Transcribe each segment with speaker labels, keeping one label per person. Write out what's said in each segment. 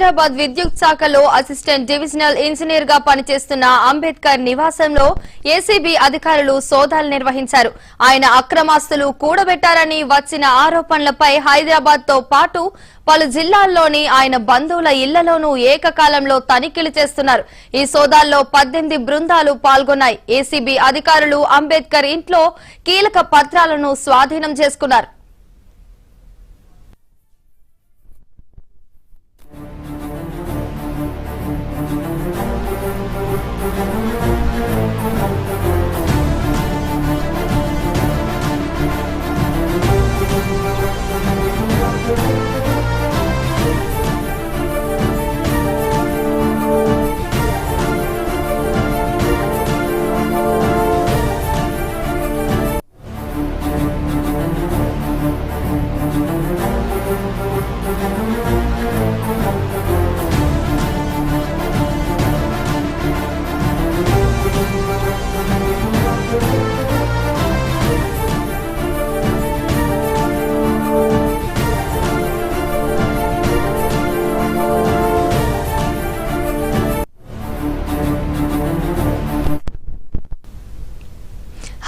Speaker 1: హైదరాబాద్ విద్యుత్ శాఖలో assistant divisional engineer గా పనిచేస్తున్న అంబేద్కర్ నివాసంలో ఏసీబీ అధికారులు సోదాలు నిర్వహించారు. ఆయన అక్రమాస్తులు కూడబెట్టారని వచ్చిన ఆరోపణలపై హైదరాబాద్ తో పాటు పలు జిల్లాల్లోని ఆయన బంధువుల ఇళ్లలోనూ ఏకకాలంలో తనిఖీలు చేస్తున్నారు. ఈ సోదాల్లో 18 బృందాలు పాల్గొన్నాయి. ఏసీబీ అధికారులు అంబేద్కర్ ఇంట్లో కీలక పత్రాలను స్వాధీనం చేసుకున్నారు.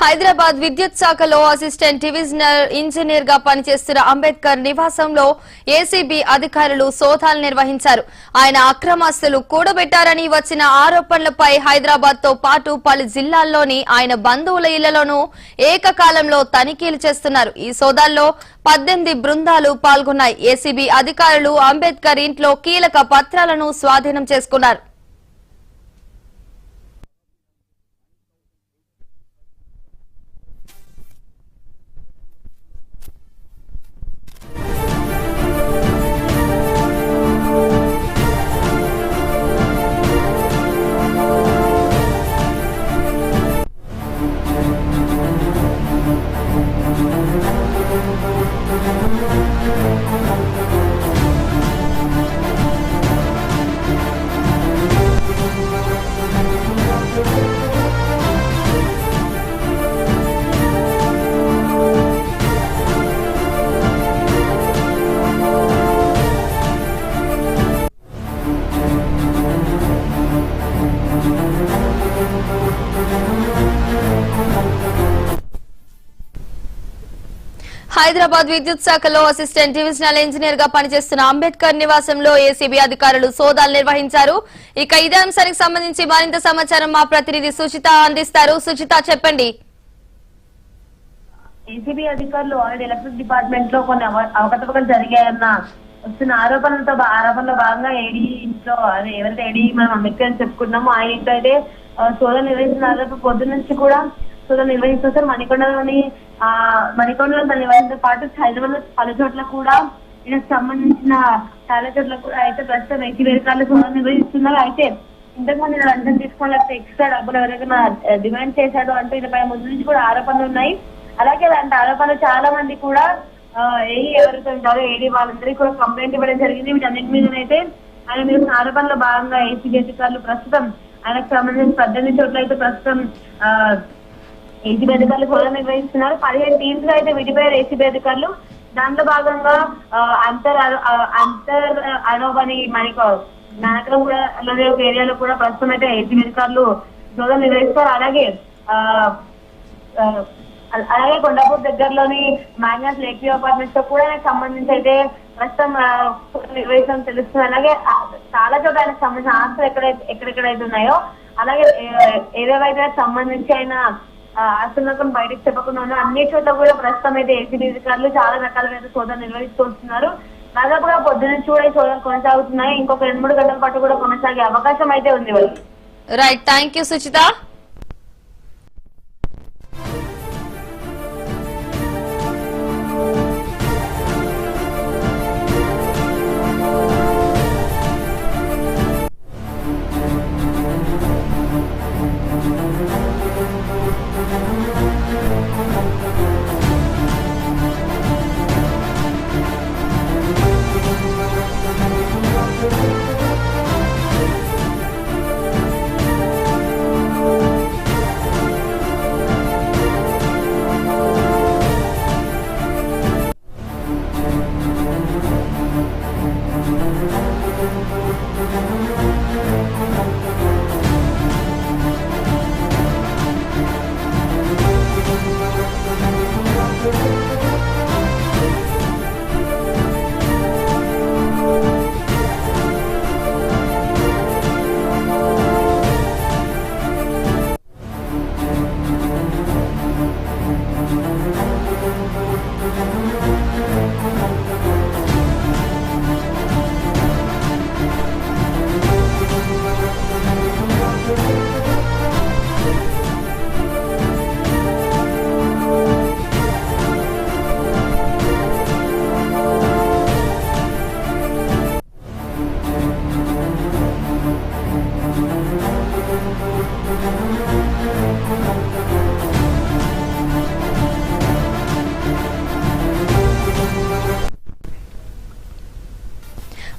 Speaker 1: హైదరాబాద్ విద్యుత్ శాఖలో అసిస్టెంట్ డివిజనల్ ఇంజనీర్ గా పనిచేస్తున్న అంబేద్కర్ నివాసంలో ఏసీబీ అధికారులు సోదాలు నిర్వహించారు. ఆయన అక్రమాస్తులు కూడబెట్టారని వచ్చిన ఆరోపణలపై హైదరాబాద్ తో పాటు పలు జిల్లాల్లోని ఆయన బంధువుల ఇళ్లలోనూ ఏకకాలంలో తనిఖీలు చేస్తున్నారు. ఈ సోదాల్లో 18 బృందాలు పాల్గొన్నాయి. ఏసీబీ అధికారులు అంబేద్కర్ ఇంట్లో కీలక పత్రాలను స్వాధీనం చేసుకున్నారు. హైదరాబాద్ విద్యుత్ శాఖలో అసిస్టెంట్ డివిజనల్ ఇంజనీర్ గా పనిచేస్తున్న అంబేద్కర్ నివాసంలో ఏసీబీ అధికారులు సోదాలు నిర్వహించారు. ఇక ఇదే అంశానికి సంబంధించి మరింత సమాచారం మా ప్రతినిధి సుచిత అందిస్తారు. సుచిత, చెప్పండి.
Speaker 2: ఏసీబీ అధికారులు ఆల్రెడీ ఎలక్ట్రిక్ డిపార్ట్మెంట్ లో కొన్ని అవకతవకలు జరిగాయన్న వస్తున్న ఆరోపణలో భాగంగా ఏడీ ఇంట్లో ఎవరైతే ఏడీ మనం అంబేద్కర్ చెప్పుకున్నామో ఆయన ఇంట్లో అయితే సోదాలు నిర్వహిస్తున్నారు. పొద్దున్న నుంచి కూడా సోదాలు నిర్వహిస్తారు. మణికొండలో నిర్వహించడంతో పాటు హైదరాబాద్ లో పలు చోట్ల కూడా ఈయనకు సంబంధించిన చాలా చోట్ల కూడా అయితే ప్రస్తుతం ఏసీబీ అధికారులు సోదాలు నిర్వహిస్తున్నారు. అయితే ఇంతకుముందు లంచం తీసుకోవడానికి ఎక్స్ట్రా డబ్బులు ఎవరైనా డిమాండ్ చేశాడు అంటూ ఈయనపై ముందు నుంచి కూడా ఆరోపణలు ఉన్నాయి. అలాగే అలాంటి ఆరోపణలు చాలా మంది కూడా ఎవరైతే ఉంటారో ఏడీ వాళ్ళందరికీ కూడా కంప్లైంట్ ఇవ్వడం జరిగింది. వీటన్నిటి మీదనైతే ఆయన మీద ఆరోపణలో భాగంగా ఏసీబీ అధికారులు ప్రస్తుతం ఆయనకు సంబంధించిన 18 చోట్ల అయితే ప్రస్తుతం ఏసీబీ అధికారులు సోదాలు నిర్వహిస్తున్నారు. 15 టీమ్స్ గా అయితే విడిపోయారు ఏసీబీ అధికారులు. దాంట్లో భాగంగా అంతర్ అనోబని మనకు నాయకులు కూడా అలాగే ఒక ఏరియాలో కూడా ప్రస్తుతం అయితే ఏసీబీ అధికారులు సోదాలు నిర్వహిస్తారు. అలాగే కొండాపూర్ దగ్గరలోని మ్యాగ్నస్ లేక్ వ్యూ అపార్ట్మెంట్స్ తో కూడా ఆయనకు సంబంధించి అయితే ప్రస్తుతం నిర్వహించడం తెలుస్తుంది. అలాగే చాలా చోట్ల ఆయనకు సంబంధించిన ఆస్తులు ఎక్కడెక్కడైతే ఉన్నాయో అలాగే ఏవేవైతే సంబంధించి ఆయన ఆస్తులకు బయటకు చెప్పకుండా అన్ని చోట్ల కూడా ప్రస్తుతం అయితే ఏసీబీ అధికారులు చాలా రకాలైన సోదాలు నిర్వహిస్తూ వస్తున్నారు. దాదాపుగా పొద్దున నుంచి కూడా ఈ సోదాలు కొనసాగుతున్నాయి. ఇంకొక 2-3 గంటల పాటు కూడా కొనసాగే అవకాశం అయితే ఉంది.
Speaker 1: Right, thank you Suchitha.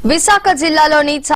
Speaker 1: Visakha జిల్లాలోని